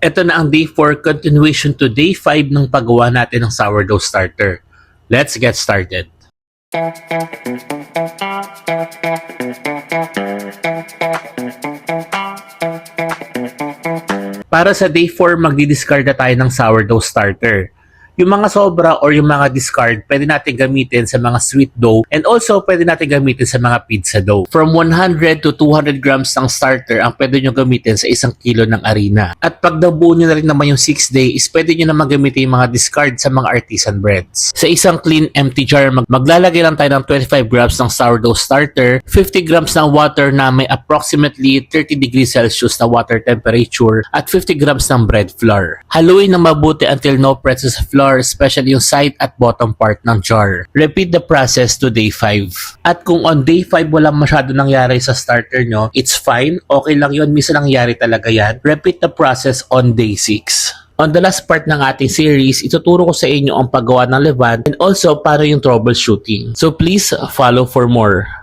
Ito na ang day 4 continuation to day 5 ng paggawa natin ng sourdough starter. Let's get started. Para sa day 4, magdi-discard na tayo ng sourdough starter. Yung mga sobra or yung mga discard, pwede natin gamitin sa mga sweet dough and also pwede natin gamitin sa mga pizza dough. From 100 to 200 grams ng starter ang pwede nyo gamitin sa 1 kilo ng harina. At pag nabuo nyo na rin naman yung 6 days, pwede nyo naman gamitin yung mga discard sa mga artisan breads. Sa isang clean empty jar, maglalagay lang tayo ng 25 grams ng sourdough starter, 50 grams ng water na may approximately 30 degrees Celsius na water temperature, at 50 grams ng bread flour. Haluin ng mabuti until no pretzels sa flour, especially yung side at bottom part ng jar. Repeat the process to day 5. At kung on day 5 walang masyado nangyari sa starter nyo, it's fine, okay lang yun, minsan nangyari talaga yan. Repeat the process on day 6. On the last part ng ating series, ituturo ko sa inyo ang paggawa ng levain and also para yung troubleshooting. So please follow for more.